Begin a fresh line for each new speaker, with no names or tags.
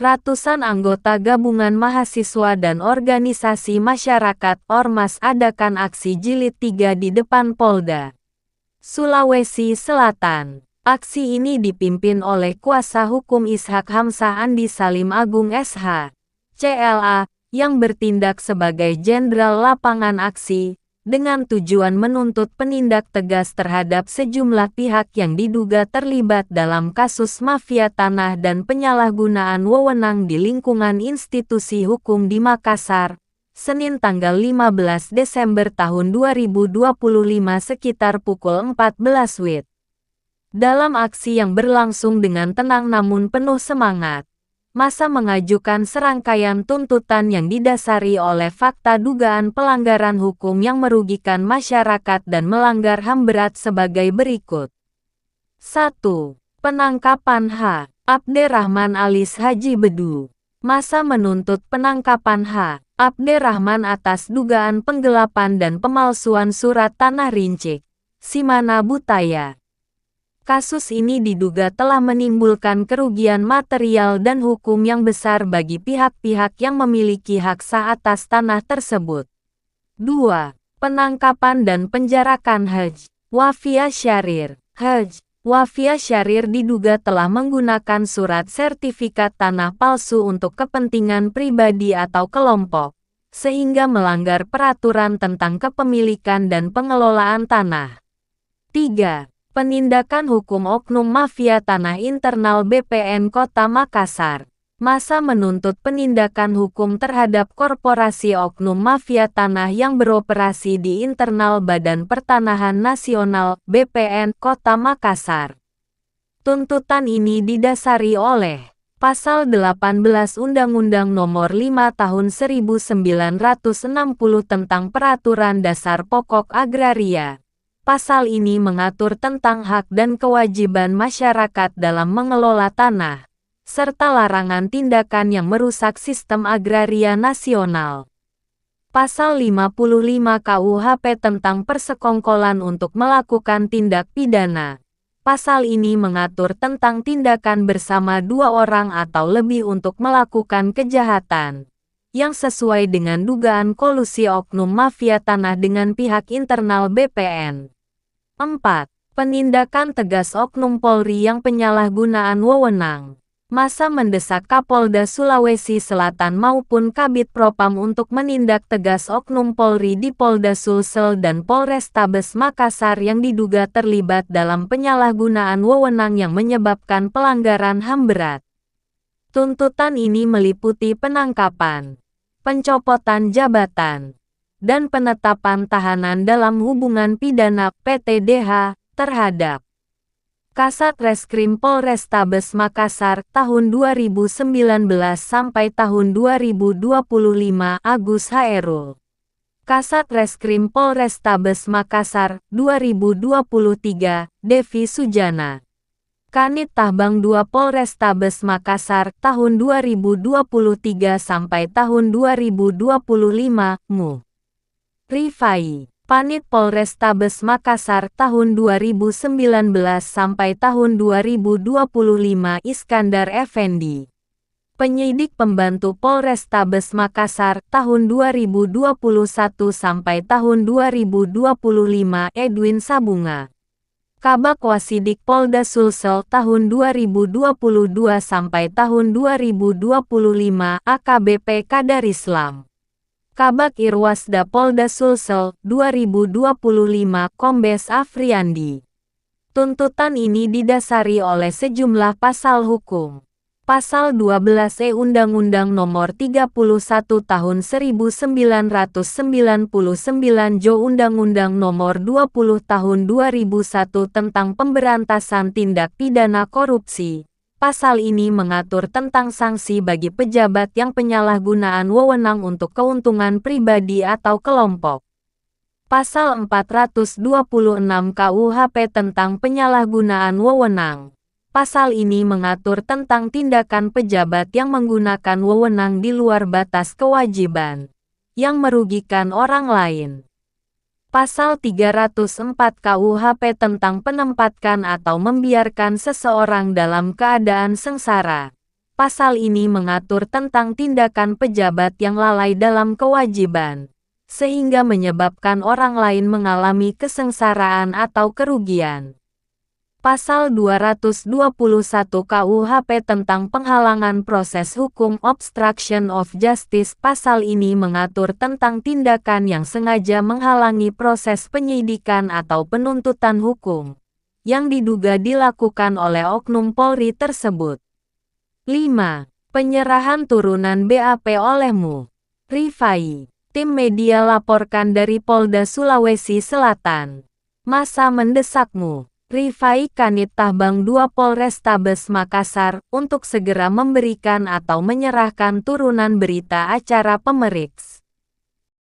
Ratusan anggota gabungan mahasiswa dan organisasi masyarakat Ormas adakan aksi jilid 3 di depan Polda Sulawesi Selatan. Aksi ini dipimpin oleh kuasa hukum Ishak Hamzah Andi Salim Agung SH, CLA, yang bertindak sebagai jenderal lapangan aksi, dengan tujuan menuntut penindak tegas terhadap sejumlah pihak yang diduga terlibat dalam kasus mafia tanah dan penyalahgunaan wewenang di lingkungan institusi hukum di Makassar, Senin tanggal 15 Desember tahun 2025 sekitar pukul 14 WIB. Dalam aksi yang berlangsung dengan tenang namun penuh semangat, massa mengajukan serangkaian tuntutan yang didasari oleh fakta dugaan pelanggaran hukum yang merugikan masyarakat dan melanggar HAM berat sebagai berikut. 1. Penangkapan H. Abderrahman alias Haji Bedu. Massa menuntut penangkapan H. Abderrahman atas dugaan penggelapan dan pemalsuan surat tanah rincik, Simana Butaya. Kasus ini diduga telah menimbulkan kerugian material dan hukum yang besar bagi pihak-pihak yang memiliki hak sah atas tanah tersebut. 2. Penangkapan dan penjarakan Hj. Wafia Syahrir. Hj. Wafia Syahrir diduga telah menggunakan surat sertifikat tanah palsu untuk kepentingan pribadi atau kelompok, sehingga melanggar peraturan tentang kepemilikan dan pengelolaan tanah. 3. Penindakan hukum oknum mafia tanah internal BPN Kota Makassar. Massa menuntut penindakan hukum terhadap korporasi oknum mafia tanah yang beroperasi di internal Badan Pertanahan Nasional BPN Kota Makassar. Tuntutan ini didasari oleh Pasal 18 Undang-Undang Nomor 5 Tahun 1960 tentang Peraturan Dasar Pokok Agraria. Pasal ini mengatur tentang hak dan kewajiban masyarakat dalam mengelola tanah, serta larangan tindakan yang merusak sistem agraria nasional. Pasal 55 KUHP tentang persekongkolan untuk melakukan tindak pidana. Pasal ini mengatur tentang tindakan bersama dua orang atau lebih untuk melakukan kejahatan, yang sesuai dengan dugaan kolusi oknum mafia tanah dengan pihak internal BPN. 4. Penindakan tegas oknum Polri yang penyalahgunaan wewenang. Massa mendesak Kapolda Sulawesi Selatan maupun Kabid Propam untuk menindak tegas oknum Polri di Polda Sulsel dan Polrestabes Makassar yang diduga terlibat dalam penyalahgunaan wewenang yang menyebabkan pelanggaran HAM berat. Tuntutan ini meliputi penangkapan, pencopotan jabatan, dan penetapan tahanan dalam hubungan pidana (PTDH) terhadap Kasat Reskrim Polrestabes Makassar tahun 2019 sampai tahun 2025 Agus Haerul. Kasat Reskrim Polrestabes Makassar 2023 Devi Sujana. Kanit Tahbang 2 Polrestabes Makassar tahun 2023 sampai tahun 2025 Mu. Rifai. Panit Polrestabes Makassar tahun 2019 sampai tahun 2025 Iskandar Effendi. Penyidik Pembantu Polrestabes Makassar tahun 2021 sampai tahun 2025 Edwin Sabunga. Kabak Wasidik Polda Sulsel tahun 2022 sampai tahun 2025 AKBP Kadar Islam. Kabak Irwasda Polda Sulsel 2025 Kombes Afriandi. Tuntutan ini didasari oleh sejumlah pasal hukum. Pasal 12 Undang-Undang Nomor 31 Tahun 1999 Jo Undang-Undang Nomor 20 Tahun 2001 tentang Pemberantasan Tindak Pidana Korupsi. Pasal ini mengatur tentang sanksi bagi pejabat yang penyalahgunaan wewenang untuk keuntungan pribadi atau kelompok. Pasal 426 KUHP tentang penyalahgunaan wewenang. Pasal ini mengatur tentang tindakan pejabat yang menggunakan wewenang di luar batas kewajiban, yang merugikan orang lain. Pasal 304 KUHP tentang penempatkan atau membiarkan seseorang dalam keadaan sengsara. Pasal ini mengatur tentang tindakan pejabat yang lalai dalam kewajiban, sehingga menyebabkan orang lain mengalami kesengsaraan atau kerugian. Pasal 221 KUHP tentang penghalangan proses hukum obstruction of justice. Pasal ini mengatur tentang tindakan yang sengaja menghalangi proses penyidikan atau penuntutan hukum yang diduga dilakukan oleh oknum Polri tersebut. 5. Penyerahan turunan BAP olehmu. Rifai. Tim media laporkan dari Polda Sulawesi Selatan. Masa mendesakmu. Rifai Kanit Tahbang 2 Polrestabes Makassar untuk segera memberikan atau menyerahkan turunan berita acara Pemeriks.